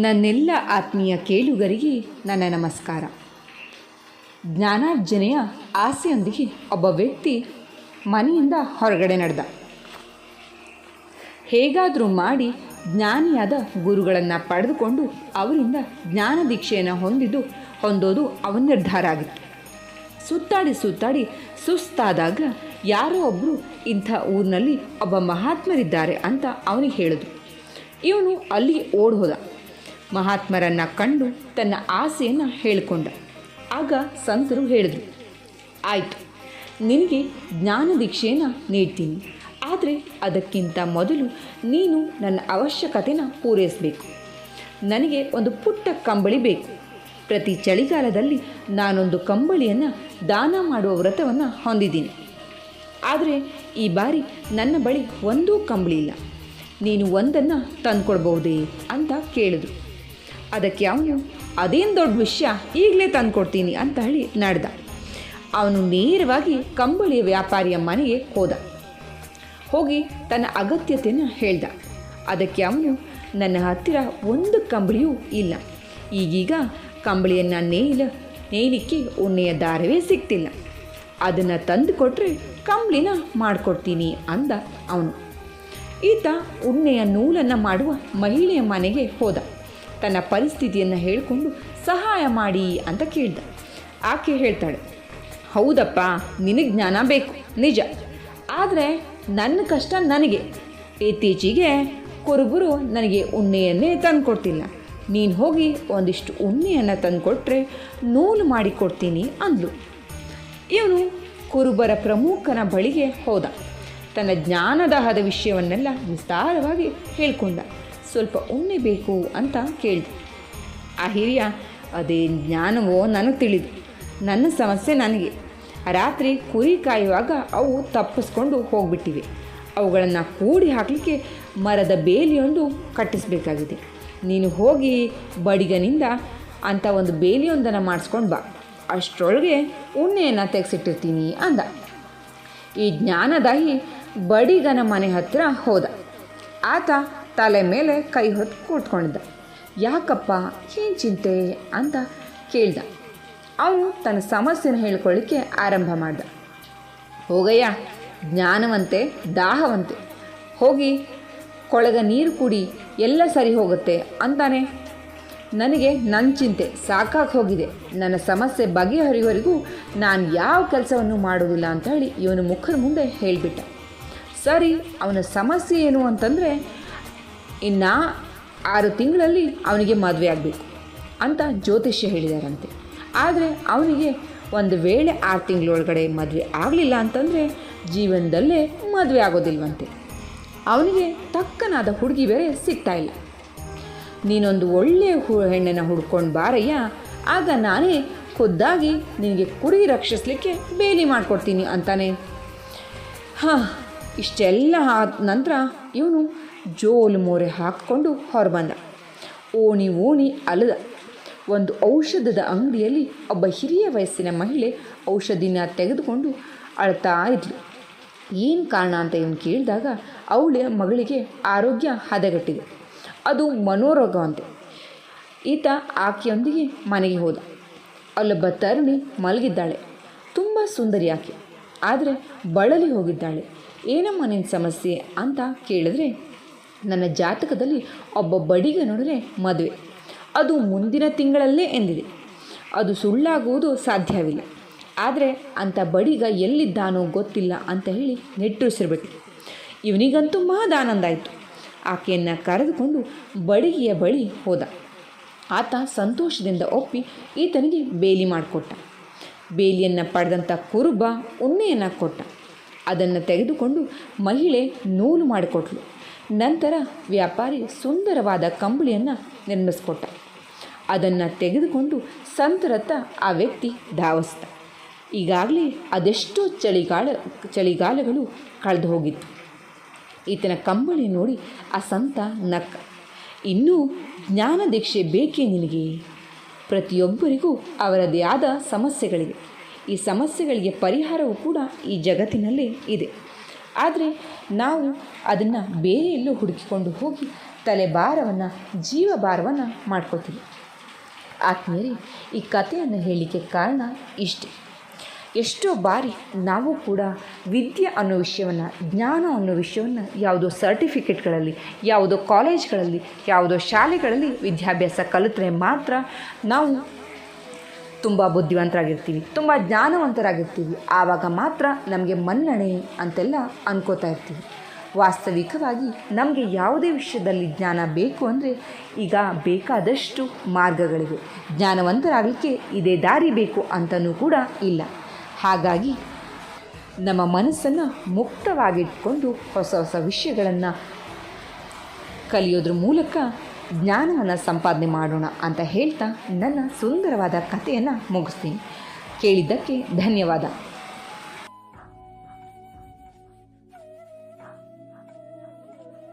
ನನ್ನೆಲ್ಲ ಆತ್ಮೀಯ ಕೇಳುಗರಿಗೆ ನನ್ನ ನಮಸ್ಕಾರ. ಜ್ಞಾನಾರ್ಜನೆಯ ಆಸೆಯೊಂದಿಗೆ ಒಬ್ಬ ವ್ಯಕ್ತಿ ಮನೆಯಿಂದ ಹೊರಗಡೆ ನಡೆದ. ಹೇಗಾದರೂ ಮಾಡಿ ಜ್ಞಾನಿಯಾದ ಗುರುಗಳನ್ನು ಪಡೆದುಕೊಂಡು ಅವರಿಂದ ಜ್ಞಾನ ದೀಕ್ಷೆಯನ್ನು ಹೊಂದೋದು ಅವನ ನಿರ್ಧಾರ ಆಗಿತ್ತು. ಸುತ್ತಾಡಿ ಸುಸ್ತಾದಾಗ ಯಾರೋ ಒಬ್ಬರು ಇಂಥ ಊರಿನಲ್ಲಿ ಒಬ್ಬ ಮಹಾತ್ಮರಿದ್ದಾರೆ ಅಂತ ಅವನಿಗೆ ಹೇಳಿದ್ರು. ಇವನು ಅಲ್ಲಿ ಓಡಿ ಹೋದ. ಮಹಾತ್ಮರನ್ನು ಕಂಡು ತನ್ನ ಆಸೆಯನ್ನು ಹೇಳಿಕೊಂಡ. ಆಗ ಸಂತರು ಹೇಳಿದರು, ಆಯಿತು, ನಿನಗೆ ಜ್ಞಾನ ದೀಕ್ಷೆಯನ್ನು ನೀಡ್ತೀನಿ, ಆದರೆ ಅದಕ್ಕಿಂತ ಮೊದಲು ನೀನು ನನ್ನ ಅವಶ್ಯಕತೆನ ಪೂರೈಸಬೇಕು. ನನಗೆ ಒಂದು ಪುಟ್ಟ ಕಂಬಳಿ ಬೇಕು. ಪ್ರತಿ ಚಳಿಗಾಲದಲ್ಲಿ ನಾನೊಂದು ಕಂಬಳಿಯನ್ನು ದಾನ ಮಾಡುವ ವ್ರತವನ್ನು ಹೊಂದಿದ್ದೀನಿ. ಆದರೆ ಈ ಬಾರಿ ನನ್ನ ಬಳಿ ಒಂದೂ ಕಂಬಳಿ ಇಲ್ಲ. ನೀನು ಒಂದನ್ನು ತಂದುಕೊಡ್ಬಹುದೇ ಅಂತ ಕೇಳಿದ್ರು. ಅದಕ್ಕೆ ಅವನು, ಅದೇನು ದೊಡ್ಡ ವಿಷಯ, ಈಗಲೇ ತಂದುಕೊಡ್ತೀನಿ ಅಂತ ಹೇಳಿ ನಡೆದ. ಅವನು ನೇರವಾಗಿ ಕಂಬಳಿಯ ವ್ಯಾಪಾರಿಯ ಮನೆಗೆ ಹೋಗಿ ತನ್ನ ಅಗತ್ಯತೆಯನ್ನು ಹೇಳ್ದ. ಅದಕ್ಕೆ ಅವನು, ನನ್ನ ಹತ್ತಿರ ಒಂದು ಕಂಬಳಿಯೂ ಇಲ್ಲ. ಈಗೀಗ ಕಂಬಳಿಯನ್ನು ನೇಯಲಿಕ್ಕೆ ಉಣ್ಣೆಯ ದಾರವೇ ಸಿಗ್ತಿಲ್ಲ. ಅದನ್ನು ತಂದು ಕೊಟ್ಟರೆ ಕಂಬಳಿನ ಮಾಡಿಕೊಡ್ತೀನಿ ಅಂದ ಅವನು. ಈತ ಉಣ್ಣೆಯ ನೂಲನ್ನು ಮಾಡುವ ಮಹಿಳೆಯ ಮನೆಗೆ ಹೋದ. ತನ್ನ ಪರಿಸ್ಥಿತಿಯನ್ನು ಹೇಳಿಕೊಂಡು ಸಹಾಯ ಮಾಡಿ ಅಂತ ಕೇಳ್ದ. ಆಕೆ ಹೇಳ್ತಾಳೆ, ಹೌದಪ್ಪ, ನಿನಗೆ ಜ್ಞಾನ ಬೇಕು ನಿಜ, ಆದರೆ ನನ್ನ ಕಷ್ಟ ನನಗೆ. ಇತ್ತೀಚೆಗೆ ಕುರುಬರು ನನಗೆ ಉಣ್ಣೆಯನ್ನೇ ತಂದುಕೊಡ್ತಿಲ್ಲ. ನೀನು ಹೋಗಿ ಒಂದಿಷ್ಟು ಉಣ್ಣೆಯನ್ನು ತಂದುಕೊಟ್ರೆ ನೂಲು ಮಾಡಿಕೊಡ್ತೀನಿ ಅಂದ್ಲು. ಇವನು ಕುರುಬರ ಪ್ರಮುಖನ ಬಳಿಗೆ ಹೋದ. ತನ್ನ ಜ್ಞಾನದಾಹದ ವಿಷಯವನ್ನೆಲ್ಲ ವಿಸ್ತಾರವಾಗಿ ಹೇಳ್ಕೊಂಡ. ಸ್ವಲ್ಪ ಉಣ್ಣೆ ಬೇಕು ಅಂತ ಕೇಳಿದೆ. ಆ ಹಿರಿಯ, ಅದೇ ಜ್ಞಾನವೋ ನನಗೆ ತಿಳಿದು, ನನ್ನ ಸಮಸ್ಯೆ ನನಗೆ. ರಾತ್ರಿ ಕುರಿ ಕಾಯುವಾಗ ಅವು ತಪ್ಪಿಸ್ಕೊಂಡು ಹೋಗಿಬಿಟ್ಟಿವೆ. ಅವುಗಳನ್ನು ಕೂಡಿ ಹಾಕಲಿಕ್ಕೆ ಮರದ ಬೇಲಿಯೊಂದು ಕಟ್ಟಿಸಬೇಕಾಗಿದೆ. ನೀನು ಹೋಗಿ ಬಡಿಗನಿಂದ ಅಂತ ಒಂದು ಬೇಲಿಯೊಂದನ್ನು ಮಾಡಿಸ್ಕೊಂಡು ಬಾ. ಅಷ್ಟರೊಳಗೆ ಉಣ್ಣೆಯನ್ನು ತೆಗೆಸಿಟ್ಟಿರ್ತೀನಿ ಅಂದ. ಈ ಜ್ಞಾನದಾಹಿ ಬಡಿಗನ ಮನೆ ಹತ್ತಿರ ಹೋದ. ಆತ ತಲೆ ಮೇಲೆ ಕೈ ಹೊತ್ತು ಕೂತ್ಕೊಂಡಿದ್ದ. ಯಾಕಪ್ಪ, ಏನು ಚಿಂತೆ ಅಂತ ಕೇಳ್ದ. ಅವನು ತನ್ನ ಸಮಸ್ಯೆನ ಹೇಳ್ಕೊಳ್ಳಿಕ್ಕೆ ಆರಂಭ ಮಾಡ್ದ. ಹೋಗಯ್ಯ, ಜ್ಞಾನವಂತೆ ದಾಹವಂತೆ, ಹೋಗಿ ಕೊಳಗ ನೀರು ಕುಡಿ, ಎಲ್ಲ ಸರಿ ಹೋಗುತ್ತೆ ಅಂತಾನೆ. ನನಗೆ ನನ್ನ ಚಿಂತೆ ಸಾಕಾಗಿ ಹೋಗಿದೆ. ನನ್ನ ಸಮಸ್ಯೆ ಬಗೆಹರಿವರೆಗೂ ನಾನು ಯಾವ ಕೆಲಸವನ್ನು ಮಾಡೋದಿಲ್ಲ ಅಂತ ಹೇಳಿ ಇವನು ಮುಖದ ಮುಂದೆ ಹೇಳಿಬಿಟ್ಟ. ಸರಿ, ಅವನ ಸಮಸ್ಯೆ ಏನು ಅಂತಂದರೆ, ಇನ್ನು 6 ತಿಂಗಳಲ್ಲಿ ಅವನಿಗೆ ಮದುವೆ ಆಗಬೇಕು ಅಂತ ಜ್ಯೋತಿಷ್ಯ ಹೇಳಿದಾರಂತೆ. ಆದರೆ ಅವನಿಗೆ ಒಂದು ವೇಳೆ 6 ತಿಂಗಳೊಳಗಡೆ ಮದುವೆ ಆಗಲಿಲ್ಲ ಅಂತಂದರೆ ಜೀವನದಲ್ಲೇ ಮದುವೆ ಆಗೋದಿಲ್ವಂತೆ. ಅವನಿಗೆ ತಕ್ಕನಾದ ಹುಡುಗಿ ಬೇರೆ ಸಿಗ್ತಾಯಿಲ್ಲ. ನೀನೊಂದು ಒಳ್ಳೆಯ ಹೆಣ್ಣನ್ನು ಹುಡ್ಕೊಂಡು ಬಾರಯ್ಯ, ಆಗ ನಾನೇ ಖುದ್ದಾಗಿ ನಿನಗೆ ಕುರಿ ರಕ್ಷಿಸಲಿಕ್ಕೆ ಬೇಲಿ ಮಾಡಿಕೊಡ್ತೀನಿ ಅಂತಾನೆ. ಇಷ್ಟೆಲ್ಲ ಆದ ನಂತರ ಇವನು ಜೋಲು ಮೋರೆ ಹಾಕಿಕೊಂಡು ಹೊರಬಂದ. ಓಣಿ ಅಲದ. ಒಂದು ಔಷಧದ ಅಂಗಡಿಯಲ್ಲಿ ಒಬ್ಬ ಹಿರಿಯ ವಯಸ್ಸಿನ ಮಹಿಳೆ ಔಷಧಿನ ತೆಗೆದುಕೊಂಡು ಅಳ್ತಾ ಇದ್ಲು. ಏನು ಕಾರಣ ಅಂತ ಇವನು ಕೇಳಿದಾಗ ಅವಳ ಮಗಳಿಗೆ ಆರೋಗ್ಯ ಹದಗೆಟ್ಟಿದೆ, ಅದು ಮನೋರೋಗವಂತೆ. ಈತ ಆಕೆಯೊಂದಿಗೆ ಮನೆಗೆ ಹೋದ. ಅಲ್ಲೊಬ್ಬ ತರುಣಿ ಮಲಗಿದ್ದಾಳೆ. ತುಂಬ ಸುಂದರಿ ಆಕೆ, ಆದರೆ ಬಳಲಿ ಹೋಗಿದ್ದಾಳೆ. ಏನಮ್ಮ ನಿನ್ನ ಸಮಸ್ಯೆ ಅಂತ ಕೇಳಿದ್ರೆ, ನನ್ನ ಜಾತಕದಲ್ಲಿ ಒಬ್ಬ ಬಡಿಗನೊಡನೆ ಮದುವೆ, ಅದು ಮುಂದಿನ ತಿಂಗಳಲ್ಲೇ ಎಂದಿದೆ. ಅದು ಸುಳ್ಳಾಗುವುದು ಸಾಧ್ಯವಿಲ್ಲ. ಆದರೆ ಅಂಥ ಬಡಿಗ ಎಲ್ಲಿದ್ದಾನೋ ಗೊತ್ತಿಲ್ಲ ಅಂತ ಹೇಳಿ ನಿಟ್ಟುಸಿರ್ಬಿಟ್ಟು. ಇವನಿಗಂತೂ ಮಹದಾನಂದ ಆಯಿತು. ಆಕೆಯನ್ನು ಕರೆದುಕೊಂಡು ಬಡಿಗೆಯ ಬಳಿ ಹೋದ. ಆತ ಸಂತೋಷದಿಂದ ಒಪ್ಪಿ ಈತನಿಗೆ ಬೇಲಿ ಮಾಡಿಕೊಟ್ಟ. ಬೇಲಿಯನ್ನು ಪಡೆದಂಥ ಕುರುಬ ಉಣ್ಣೆಯನ್ನು ಕೊಟ್ಟ. ಅದನ್ನು ತೆಗೆದುಕೊಂಡು ಮಹಿಳೆ ನೂಲು ಮಾಡಿಕೊಟ್ಲು. ನಂತರ ವ್ಯಾಪಾರಿ ಸುಂದರವಾದ ಕಂಬಳಿಯನ್ನು ನಿರ್ಮಿಸಿಕೊಟ್ಟ. ಅದನ್ನು ತೆಗೆದುಕೊಂಡು ಸಂತರತ್ತ ಆ ವ್ಯಕ್ತಿ ಧಾವಿಸ್ತ. ಈಗಾಗಲೇ ಅದೆಷ್ಟೋ ಚಳಿಗಾಲಗಳು ಕಳೆದು ಹೋಗಿತ್ತು. ಈತನ ಕಂಬಳಿ ನೋಡಿ ಆ ಸಂತ ನಕ್ಕ. ಇನ್ನೂ ಜ್ಞಾನ ದೀಕ್ಷೆ ಬೇಕೇ ನಿನಗೆ? ಪ್ರತಿಯೊಬ್ಬರಿಗೂ ಅವರದೇ ಆದ ಸಮಸ್ಯೆಗಳಿವೆ. ಈ ಸಮಸ್ಯೆಗಳಿಗೆ ಪರಿಹಾರವೂ ಕೂಡ ಈ ಜಗತ್ತಿನಲ್ಲೇ ಇದೆ. ಆದರೆ ನಾವು ಅದನ್ನು ಬೇರೆ ಎಲ್ಲೋ ಹುಡುಕಿಕೊಂಡು ಹೋಗಿ ತಲೆಭಾರವನ್ನು ಜೀವಭಾರವನ್ನು ಮಾಡ್ಕೋತೀವಿ. ಆತ್ಮೀಯರೇ, ಈ ಕಥೆಯನ್ನು ಹೇಳಲಿಕ್ಕೆ ಕಾರಣ ಇಷ್ಟೇ. ಎಷ್ಟೋ ಬಾರಿ ನಾವು ಕೂಡ ವಿದ್ಯೆ ಅನ್ನೋ ವಿಷಯವನ್ನು, ಜ್ಞಾನ ಅನ್ನೋ ವಿಷಯವನ್ನು ಯಾವುದೋ ಸರ್ಟಿಫಿಕೇಟ್ಗಳಲ್ಲಿ, ಯಾವುದೋ ಕಾಲೇಜ್ಗಳಲ್ಲಿ, ಯಾವುದೋ ಶಾಲೆಗಳಲ್ಲಿ ವಿದ್ಯಾಭ್ಯಾಸ ಕಲಿತ್ರೆ ಮಾತ್ರ ನಾವು ತುಂಬ ಬುದ್ಧಿವಂತರಾಗಿರ್ತೀವಿ, ತುಂಬ ಜ್ಞಾನವಂತರಾಗಿರ್ತೀವಿ, ಆವಾಗ ಮಾತ್ರ ನಮಗೆ ಮನ್ನಣೆ ಅಂತೆಲ್ಲ ಅನ್ಕೋತಾ ಇರ್ತೀವಿ. ವಾಸ್ತವಿಕವಾಗಿ ನಮಗೆ ಯಾವುದೇ ವಿಷಯದಲ್ಲಿ ಜ್ಞಾನ ಬೇಕು ಅಂದರೆ ಈಗ ಬೇಕಾದಷ್ಟು ಮಾರ್ಗಗಳಿವೆ. ಜ್ಞಾನವಂತರಾಗಲಿಕ್ಕೆ ಇದೇ ದಾರಿ ಬೇಕು ಅಂತಲೂ ಕೂಡ ಇಲ್ಲ. ಹಾಗಾಗಿ ನಮ್ಮ ಮನಸ್ಸನ್ನು ಮುಕ್ತವಾಗಿಟ್ಕೊಂಡು ಹೊಸ ಹೊಸ ವಿಷಯಗಳನ್ನು ಕಲಿಯೋದ್ರ ಮೂಲಕ ಜ್ಞಾನವನ್ನು ಸಂಪಾದನೆ ಮಾಡೋಣ ಅಂತ ಹೇಳ್ತಾ ನನ್ನ ಸುಂದರವಾದ ಕಥೆಯನ್ನು ಮುಗಿಸ್ತೀನಿ. ಕೇಳಿದ್ದಕ್ಕೆ ಧನ್ಯವಾದ.